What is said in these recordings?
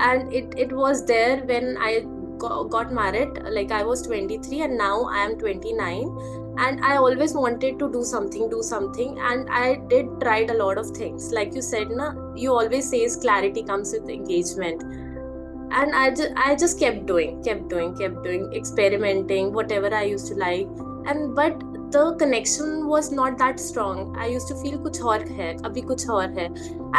and it was there when I got married. Like I was 23 and now I am 29, and I always wanted to do something, and I did tried a lot of things. Like you said, na, you always says clarity comes with engagement, and I just kept doing, experimenting whatever I used to like. And but the connection was not that strong. I used to feel kuch aur hai, abhi kuch aur hai.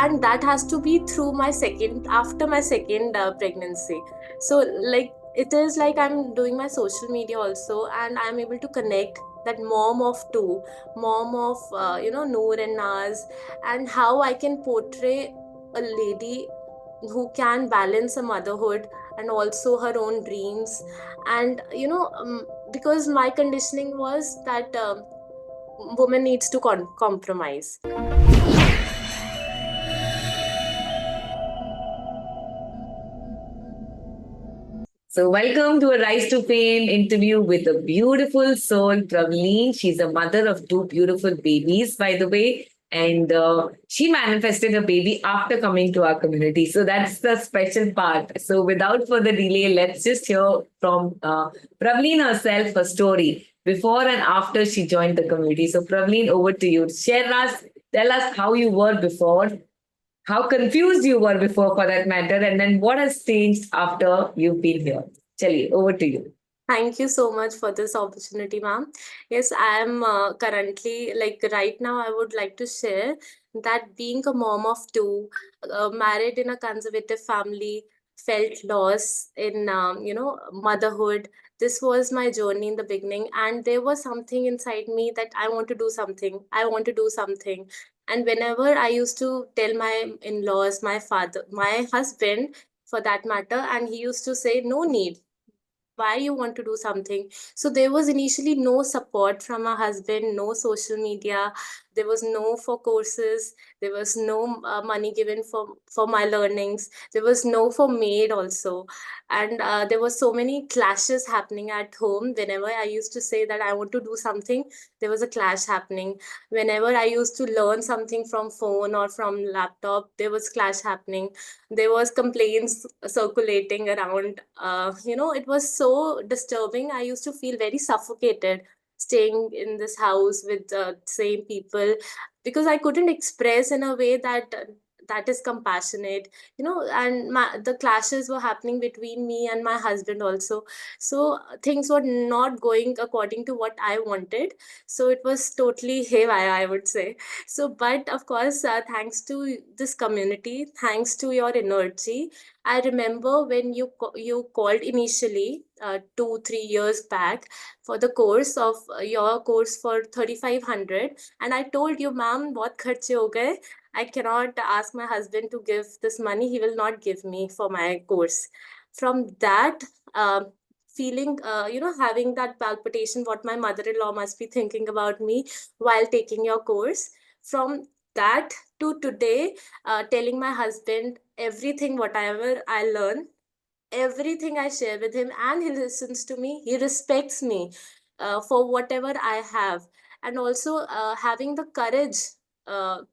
And that has to be through my second, after my second pregnancy. So like it is like I'm doing my social media also, and I'm able to connect that mom of two, mom of Noor and Naz, and how I can portray a lady who can balance a motherhood and also her own dreams. And because my conditioning was that woman needs to compromise. So, welcome to a Rise to Fame interview with a beautiful soul, Pravleen. She's a mother of two beautiful babies, by the way. And she manifested a baby after coming to our community. So, that's the special part. So, without further delay, let's just hear from Pravleen herself, her story before and after she joined the community. So, Pravleen, over to you. Tell us how you were before, how confused you were before for that matter, and then what has changed after you've been here. Chali, over to you. Thank you so much for this opportunity, ma'am. Yes, I am currently, like right now, I would like to share that being a mom of two, married in a conservative family, felt loss in, motherhood. This was my journey in the beginning, and there was something inside me that I want to do something. I want to do something. And whenever I used to tell my in-laws, my father, my husband, for that matter, and he used to say, no need, why you want to do something. So there was initially no support from my husband, no social media, there was no for courses, there was no money given for my learnings, there was no for maid also. And there was so many clashes happening at home. Whenever I used to say that I want to do something, there was a clash happening. Whenever I used to learn something from phone or from laptop, there was clash happening. There was complaints circulating around. It was so disturbing. I used to feel very suffocated staying in this house with the same people, because I couldn't express in a way that is compassionate. And the clashes were happening between me and my husband also. So things were not going according to what I wanted. So it was totally haywire, I would say. So, but of course, thanks to this community, thanks to your energy, I remember when you called initially 2 3 years back for the course of your course for 3500, and I told you, ma'am, बहुत खर्चे हो गए. I cannot ask my husband to give this money. He will not give me for my course. From that. Feeling, having that palpitation, what my mother-in-law must be thinking about me while taking your course. From that to today, telling my husband everything, whatever I learn, everything I share with him, and he listens to me. He respects me for whatever I have, and also having the courage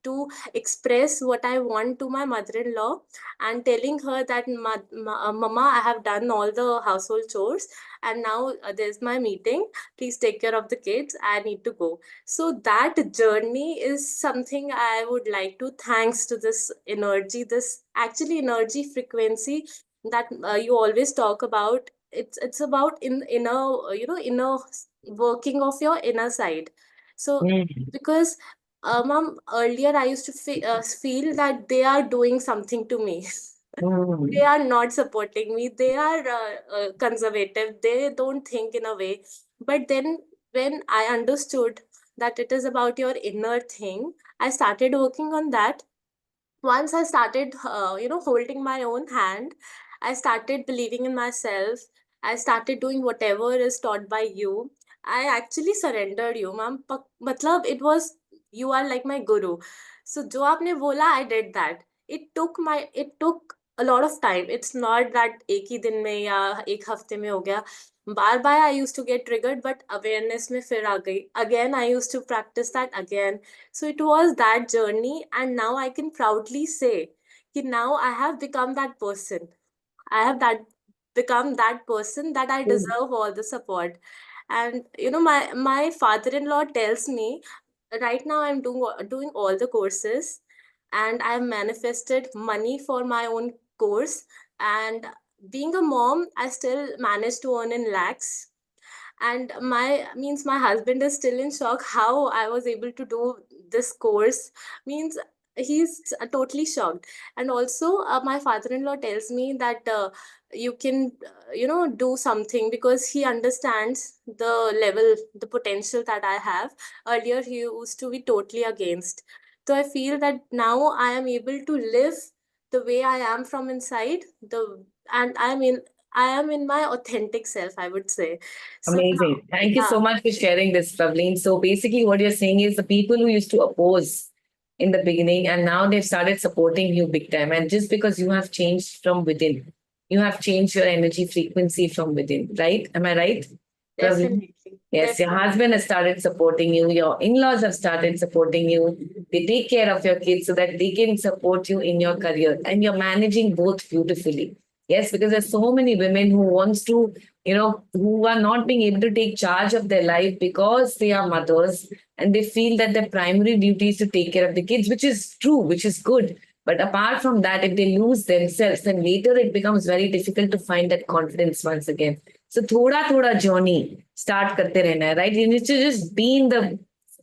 to express what I want to my mother-in-law, and telling her that, Mama, I have done all the household chores, and now there's my meeting. Please take care of the kids. I need to go. So that journey is something I would like to thanks to this energy, this actually energy frequency that you always talk about. It's about in inner, inner working of your inner side. So Mm. because mom, earlier I used to feel that they are doing something to me. They Mm. are not supporting me, they are conservative, they don't think in a way. But then when I understood that it is about your inner thing, I started working on that. Once I started, holding my own hand, I started believing in myself. I started doing whatever is taught by you. I actually surrendered you, ma'am. Matlab, it was, you are like my guru. So, jo aapne bola, I did that. It took a lot of time. It's not that एक ही दिन में या एक हफ्ते में हो गया. बार बार I used to get triggered, but awareness में फिर आ गई. Again, I used to practice that again. So it was that journey, and now I can proudly say that now I have become that person. I have that become that person that I Mm. deserve all the support. And my father-in-law tells me right now I'm doing all the courses, and I've manifested money for my own course. And being a mom, I still manage to earn in lakhs. And my husband is still in shock how I was able to do this course. Means he's totally shocked. And also my father-in-law tells me that you can do something, because he understands the level, the potential that I have. Earlier he used to be totally against. So I feel that now I am able to live the way I am from inside, the and I am in my authentic self, I would say. So now, Amazing. Thank you yeah, so much for sharing this, Pravleen. So basically, what you're saying is the people who used to oppose in the beginning and now they've started supporting you big time. And just because you have changed from within, you have changed your energy frequency from within, right? Am I right, Pravleen? definitely, Yes, your definitely. husband has started supporting you, your in laws have started supporting you. They take care of your kids so that they can support you in your career, and you're managing both beautifully. Yes, because there's so many women who wants to, who are not being able to take charge of their life because they are mothers and they feel that their primary duty is to take care of the kids, which is true, which is good. But apart from that, if they lose themselves, then later it becomes very difficult to find that confidence once again. So thoda thoda journey start karte rehna hai, right? You need to just be in the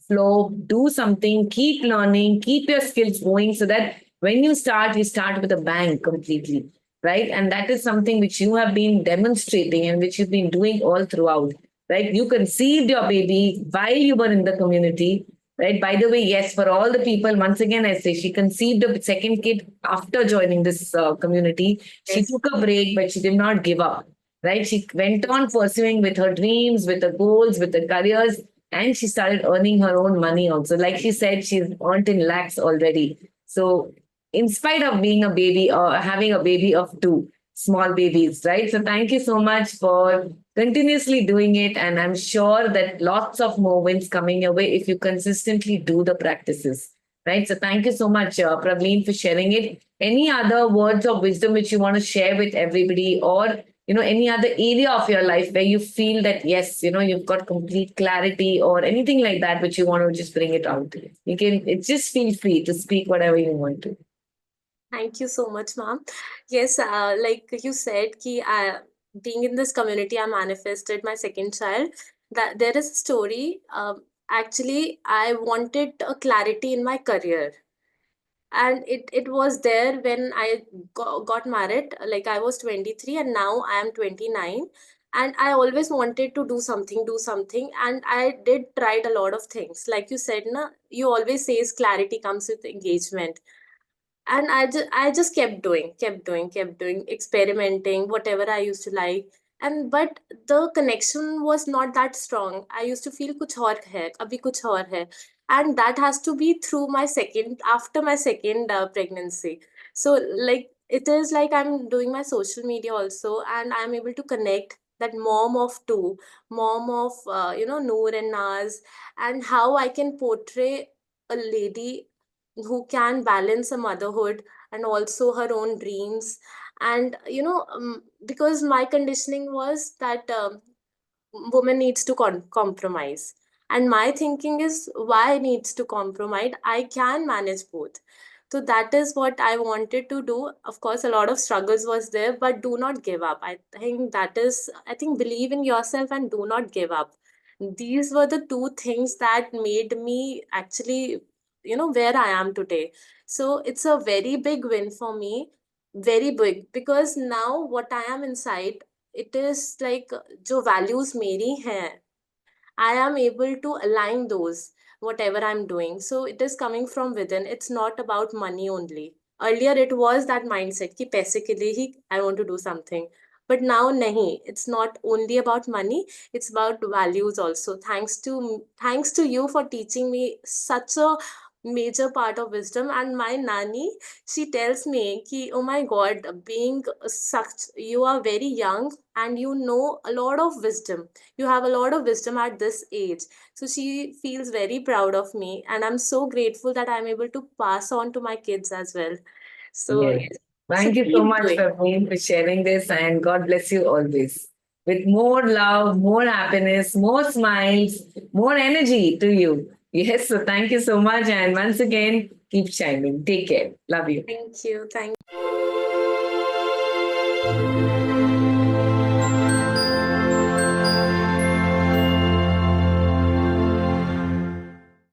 flow, do something, keep learning, keep your skills going so that when you start with a bang completely, right? And that is something which you have been demonstrating and which you've been doing all throughout, right? You conceived your baby while you were in the community, right? By the way, yes, for all the people, once again, I say she conceived a second kid after joining this community. She Yes, took a break, but she did not give up, right? She went yes. on pursuing with her dreams, with her goals, with her careers, and she started earning her own money also. Like she said, she's earned in lakhs already. So, in spite of being a baby or having a baby of two small babies, right? So, thank you so much for continuously doing it. And I'm sure that lots of more wins coming your way if you consistently do the practices. Right. So thank you so much, Pravleen, for sharing it. Any other words of wisdom which you want to share with everybody, or any other area of your life where you feel that yes, you've got complete clarity, or anything like that which you want to just bring it out? You can. It just feel free to speak whatever you want to. Thank you so much, ma'am. Yes, like you said, being in this community, I manifested my second child. That there is a story. Actually, I wanted a clarity in my career, and it was there when I got married. Like I was 23, and now I am 29. And I always wanted to do something, and I did tried a lot of things. Like you said, na, you always says clarity comes with engagement. And I just kept doing, experimenting whatever I used to like. And but the connection was not that strong. I used to feel kuch aur hai, abhi kuch aur hai. And that has to be through my second after my second pregnancy. So like it is like I'm doing my social media also, and I'm able to connect that mom of two, mom of Noor and Naz, and how I can portray a lady who can balance a motherhood and also her own dreams. And because my conditioning was that woman needs to compromise, and my thinking is why needs to compromise, I can manage both. So that is what I wanted to do. Of course a lot of struggles was there, but do not give up. I think believe in yourself and do not give up. These were the two things that made me actually where I am today. So it's a very big win for me, very big, because now what I am inside, it is like जो values मेरी हैं, I am able to align those, whatever I'm doing. So it is coming from within. It's not about money only. Earlier it was that mindset कि पैसे के लिए ही I want to do something. But now nahi, it's not only about money, it's about values also. Thanks to you for teaching me such a major part of wisdom. And my nani, she tells me ki, oh my god, being such, you are very young and you know a lot of wisdom, you have a lot of wisdom at this age. So she feels very proud of me, and I'm so grateful that I'm able to pass on to my kids as well. So Yes. yes. So Thank you so keep much, doing. Pravleen, for sharing this, and God bless you always. With more love, more happiness, more smiles, more energy to you. Yes, so thank you so much. And once again, keep shining. Take care. Love you. Thank you. Thank